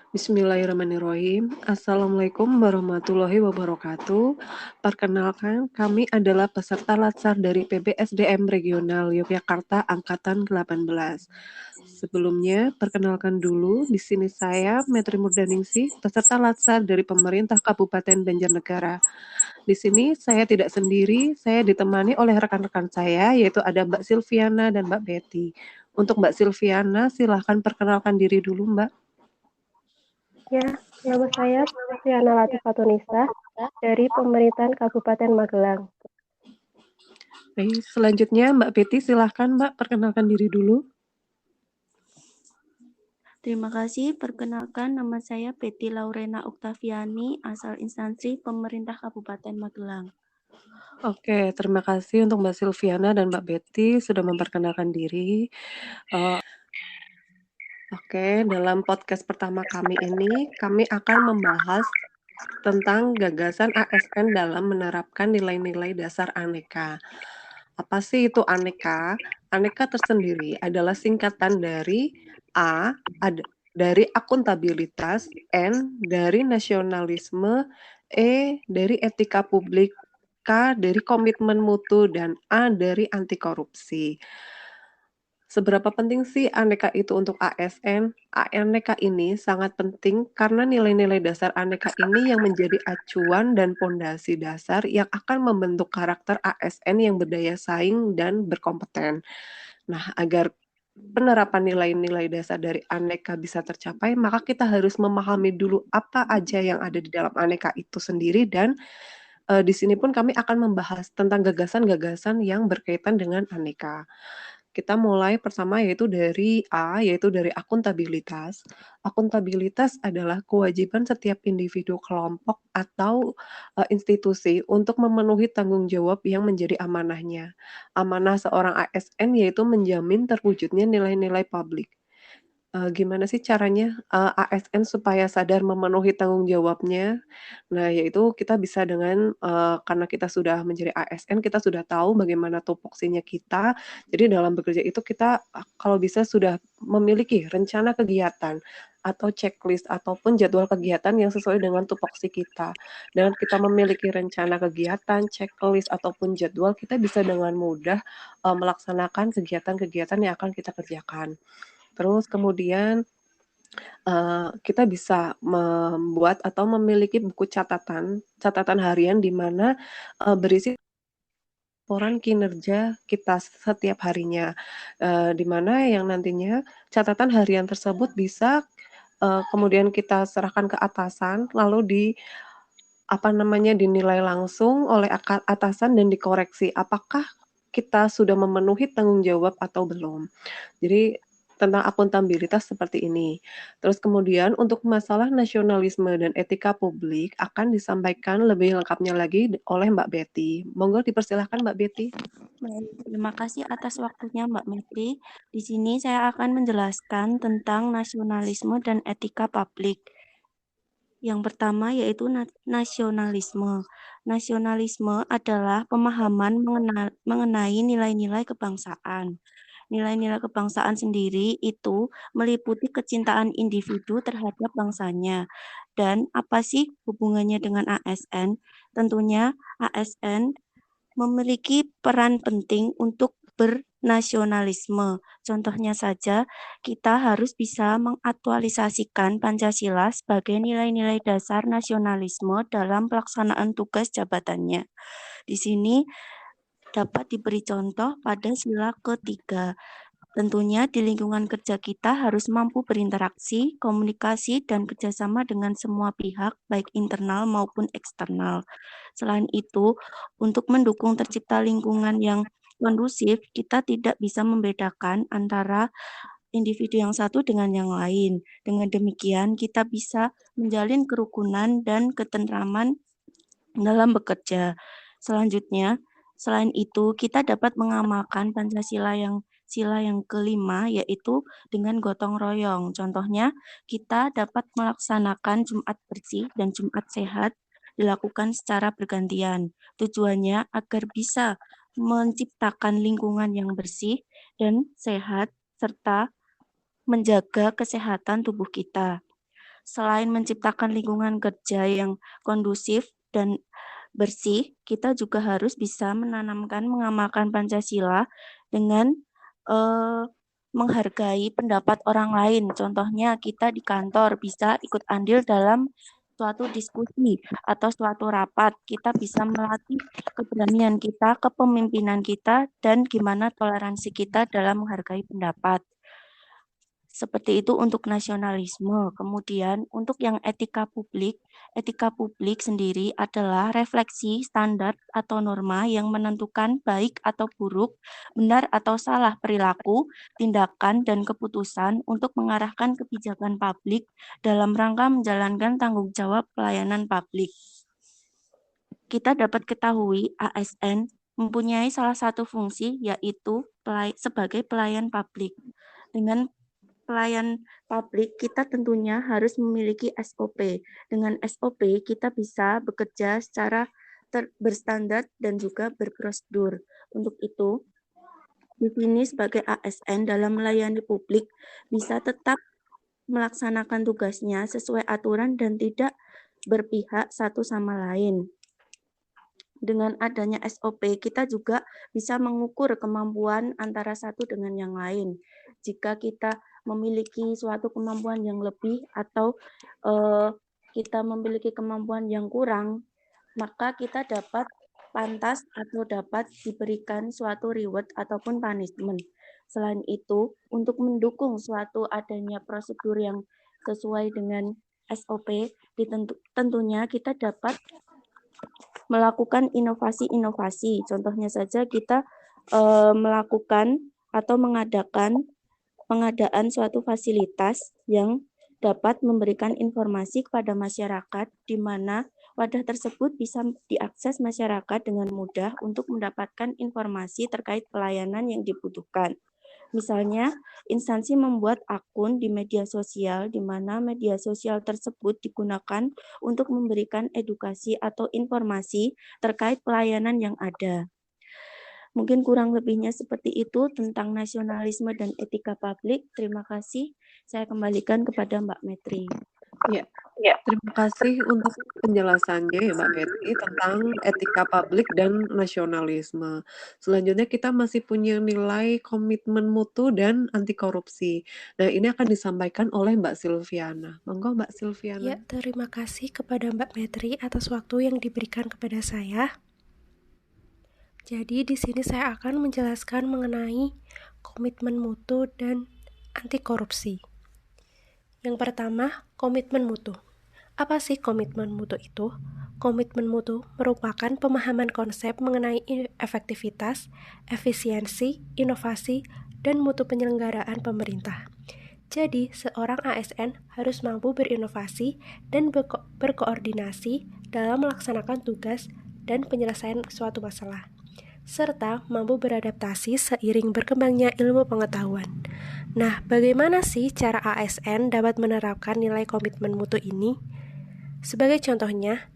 Bismillahirrahmanirrahim. Assalamualaikum warahmatullahi wabarakatuh. Perkenalkan, kami adalah peserta Latsar dari PBSDM Regional Yogyakarta Angkatan 18. Sebelumnya, perkenalkan dulu, di sini saya, Metri Murdaningsih, peserta Latsar dari pemerintah Kabupaten Banjarnegara. Di sini saya tidak sendiri, saya ditemani oleh rekan-rekan saya, yaitu ada Mbak Silviana dan Mbak Betty. Untuk Mbak Silviana, silahkan perkenalkan diri dulu, Mbak. Ya, nama saya Silviana Latifatunisa dari Pemerintahan Kabupaten Magelang. Baik, selanjutnya Mbak Betty, silahkan Mbak perkenalkan diri dulu. Terima kasih. Perkenalkan, nama saya Betty Laurena Oktaviani, asal instansi pemerintah Kabupaten Magelang. Oke, terima kasih untuk Mbak Silviana dan Mbak Betty sudah memperkenalkan diri. Oke, dalam podcast pertama kami ini, kami akan membahas tentang gagasan ASN dalam menerapkan nilai-nilai dasar aneka. Apa sih itu aneka? Aneka tersendiri adalah singkatan dari A, dari akuntabilitas, N, dari nasionalisme, E, dari etika publik, K, dari komitmen mutu, dan A, dari anti korupsi. Seberapa penting sih aneka itu untuk ASN? Aneka ini sangat penting karena nilai-nilai dasar aneka ini yang menjadi acuan dan pondasi dasar yang akan membentuk karakter ASN yang berdaya saing dan berkompeten. Nah, agar penerapan nilai-nilai dasar dari aneka bisa tercapai, maka kita harus memahami dulu apa aja yang ada di dalam aneka itu sendiri dan di sini pun kami akan membahas tentang gagasan-gagasan yang berkaitan dengan aneka. Kita mulai pertama yaitu dari A, yaitu dari akuntabilitas. Akuntabilitas adalah kewajiban setiap individu, kelompok, atau institusi untuk memenuhi tanggung jawab yang menjadi amanahnya. Amanah seorang ASN yaitu menjamin terwujudnya nilai-nilai publik. Gimana sih caranya, ASN supaya sadar memenuhi tanggung jawabnya? Nah, yaitu kita bisa dengan, karena kita sudah menjadi ASN, kita sudah tahu bagaimana tupoksinya kita. Jadi dalam bekerja itu kita, kalau bisa sudah memiliki rencana kegiatan atau checklist ataupun jadwal kegiatan yang sesuai dengan tupoksi kita. Dengan kita memiliki rencana kegiatan, checklist, ataupun jadwal, kita bisa dengan mudah, melaksanakan kegiatan-kegiatan yang akan kita kerjakan. Terus kemudian, kita bisa membuat atau memiliki buku catatan harian di mana, berisi laporan kinerja kita setiap harinya, di mana yang nantinya catatan harian tersebut bisa, kemudian kita serahkan ke atasan, lalu dinilai langsung oleh atasan dan dikoreksi, apakah kita sudah memenuhi tanggung jawab atau belum. Jadi tentang akuntabilitas seperti ini. Terus kemudian untuk masalah nasionalisme dan etika publik akan disampaikan lebih lengkapnya lagi oleh Mbak Betty. Monggo dipersilahkan Mbak Betty. Baik, terima kasih atas waktunya Mbak Metri. Di sini saya akan menjelaskan tentang nasionalisme dan etika publik. Yang pertama yaitu nasionalisme. Nasionalisme adalah pemahaman mengenai nilai-nilai kebangsaan. Nilai-nilai kebangsaan sendiri itu meliputi kecintaan individu terhadap bangsanya. Dan apa sih hubungannya dengan ASN? Tentunya ASN memiliki peran penting untuk bernasionalisme. Contohnya saja, kita harus bisa mengaktualisasikan Pancasila sebagai nilai-nilai dasar nasionalisme dalam pelaksanaan tugas jabatannya. Di sini dapat diberi contoh pada sila ketiga. Tentunya di lingkungan kerja kita harus mampu berinteraksi, komunikasi, dan kerjasama dengan semua pihak, baik internal maupun eksternal. Selain itu, untuk mendukung tercipta lingkungan yang kondusif, kita tidak bisa membedakan antara individu yang satu dengan yang lain. Dengan demikian, kita bisa menjalin kerukunan dan ketentraman dalam bekerja. Selanjutnya, selain itu, kita dapat mengamalkan sila yang kelima, yaitu dengan gotong royong. Contohnya, kita dapat melaksanakan Jumat bersih dan Jumat sehat dilakukan secara bergantian. Tujuannya agar bisa menciptakan lingkungan yang bersih dan sehat, serta menjaga kesehatan tubuh kita. selain menciptakan lingkungan kerja yang kondusif dan bersih, kita juga harus bisa mengamalkan Pancasila dengan menghargai pendapat orang lain. Contohnya kita di kantor bisa ikut andil dalam suatu diskusi atau suatu rapat. Kita bisa melatih keberanian kita, kepemimpinan kita, dan gimana toleransi kita dalam menghargai pendapat. Seperti itu untuk nasionalisme. Kemudian untuk yang etika publik sendiri adalah refleksi standar atau norma yang menentukan baik atau buruk, benar atau salah perilaku, tindakan, dan keputusan untuk mengarahkan kebijakan publik dalam rangka menjalankan tanggung jawab pelayanan publik. Kita dapat ketahui ASN mempunyai salah satu fungsi yaitu sebagai pelayan publik. Dengan pelayan publik, kita tentunya harus memiliki SOP. Dengan SOP, kita bisa bekerja secara berstandar dan juga berprosedur. Untuk itu, di sini sebagai ASN dalam melayani publik bisa tetap melaksanakan tugasnya sesuai aturan dan tidak berpihak satu sama lain. Dengan adanya SOP, kita juga bisa mengukur kemampuan antara satu dengan yang lain. Jika kita memiliki suatu kemampuan yang lebih atau kita memiliki kemampuan yang kurang, maka kita dapat pantas atau dapat diberikan suatu reward ataupun punishment. Selain itu, untuk mendukung suatu adanya prosedur yang sesuai dengan SOP, tentunya kita dapat melakukan inovasi-inovasi. Contohnya saja kita melakukan atau pengadaan suatu fasilitas yang dapat memberikan informasi kepada masyarakat di mana wadah tersebut bisa diakses masyarakat dengan mudah untuk mendapatkan informasi terkait pelayanan yang dibutuhkan. Misalnya, instansi membuat akun di media sosial di mana media sosial tersebut digunakan untuk memberikan edukasi atau informasi terkait pelayanan yang ada. Mungkin kurang lebihnya seperti itu tentang nasionalisme dan etika publik. Terima kasih. Saya kembalikan kepada Mbak Metri. Ya, terima kasih untuk penjelasannya ya Mbak Metri tentang etika publik dan nasionalisme. Selanjutnya kita masih punya nilai komitmen mutu dan anti korupsi. Nah, ini akan disampaikan oleh Mbak Silviana. Monggo Mbak Silviana. Ya, terima kasih kepada Mbak Metri atas waktu yang diberikan kepada saya. Jadi di sini saya akan menjelaskan mengenai komitmen mutu dan anti korupsi. Yang pertama, komitmen mutu. Apa sih komitmen mutu itu? Komitmen mutu merupakan pemahaman konsep mengenai efektivitas, efisiensi, inovasi, dan mutu penyelenggaraan pemerintah. Jadi, seorang ASN harus mampu berinovasi dan berkoordinasi dalam melaksanakan tugas dan penyelesaian suatu masalah, serta mampu beradaptasi seiring berkembangnya ilmu pengetahuan. Nah, bagaimana sih cara ASN dapat menerapkan nilai komitmen mutu ini? Sebagai contohnya,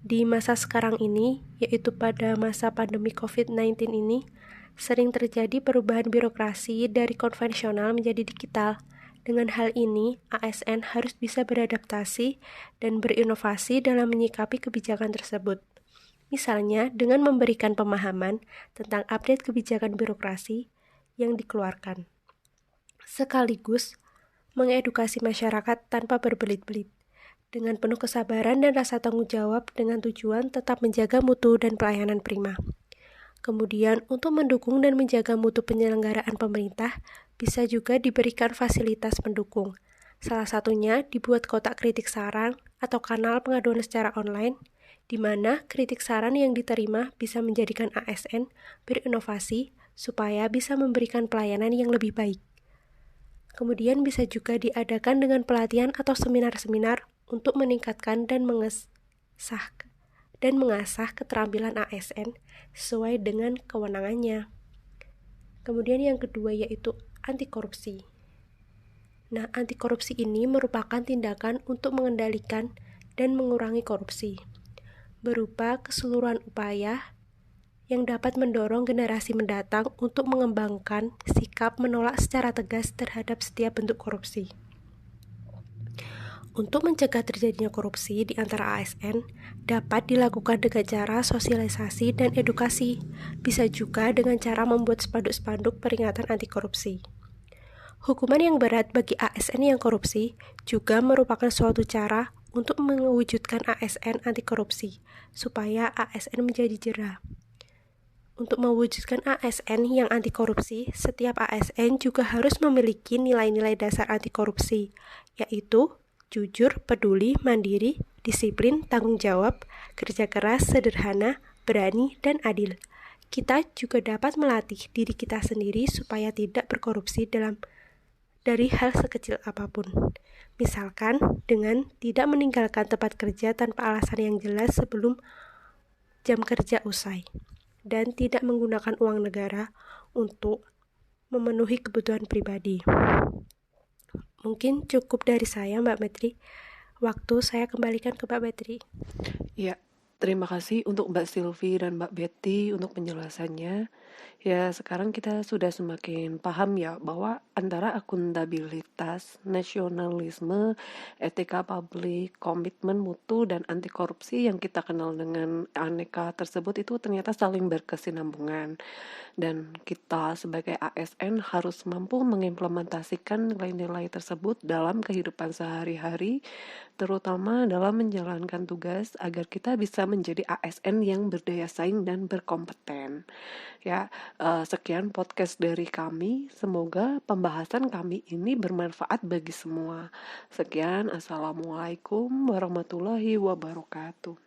di masa sekarang ini, yaitu pada masa pandemi COVID-19 ini, sering terjadi perubahan birokrasi dari konvensional menjadi digital. Dengan hal ini, ASN harus bisa beradaptasi dan berinovasi dalam menyikapi kebijakan tersebut. Misalnya, dengan memberikan pemahaman tentang update kebijakan birokrasi yang dikeluarkan, sekaligus mengedukasi masyarakat tanpa berbelit-belit, dengan penuh kesabaran dan rasa tanggung jawab dengan tujuan tetap menjaga mutu dan pelayanan prima. Kemudian, untuk mendukung dan menjaga mutu penyelenggaraan pemerintah, bisa juga diberikan fasilitas pendukung. Salah satunya dibuat kotak kritik saran atau kanal pengaduan secara online, di mana kritik saran yang diterima bisa menjadikan ASN berinovasi supaya bisa memberikan pelayanan yang lebih baik. Kemudian bisa juga diadakan dengan pelatihan atau seminar-seminar untuk meningkatkan dan mengasah keterampilan ASN sesuai dengan kewenangannya. Kemudian yang kedua yaitu anti korupsi. Nah, anti korupsi ini merupakan tindakan untuk mengendalikan dan mengurangi korupsi, berupa keseluruhan upaya yang dapat mendorong generasi mendatang untuk mengembangkan sikap menolak secara tegas terhadap setiap bentuk korupsi. Untuk mencegah terjadinya korupsi di antara ASN, dapat dilakukan dengan cara sosialisasi dan edukasi. Bisa juga dengan cara membuat spanduk-spanduk peringatan anti korupsi. Hukuman yang berat bagi ASN yang korupsi juga merupakan suatu cara untuk mewujudkan ASN anti korupsi, supaya ASN menjadi jera. Untuk mewujudkan ASN yang anti korupsi, setiap ASN juga harus memiliki nilai-nilai dasar anti korupsi, yaitu jujur, peduli, mandiri, disiplin, tanggung jawab, kerja keras, sederhana, berani, dan adil. Kita juga dapat melatih diri kita sendiri supaya tidak berkorupsi dari hal sekecil apapun. Misalkan dengan tidak meninggalkan tempat kerja tanpa alasan yang jelas sebelum jam kerja usai, dan tidak menggunakan uang negara untuk memenuhi kebutuhan pribadi. Mungkin cukup dari saya, Mbak Metri. Waktu saya kembalikan ke Mbak Metri. Ya, terima kasih untuk Mbak Silvi dan Mbak Betty untuk penjelasannya. Ya, sekarang kita sudah semakin paham ya bahwa antara akuntabilitas, nasionalisme, etika publik, komitmen mutu, dan anti korupsi yang kita kenal dengan aneka tersebut itu ternyata saling berkesinambungan. Dan kita sebagai ASN harus mampu mengimplementasikan nilai-nilai tersebut dalam kehidupan sehari-hari, terutama dalam menjalankan tugas agar kita bisa menjadi ASN yang berdaya saing dan berkompeten. Ya, sekian podcast dari kami. Semoga pembahasan kami ini bermanfaat bagi semua. Sekian, Assalamualaikum warahmatullahi wabarakatuh.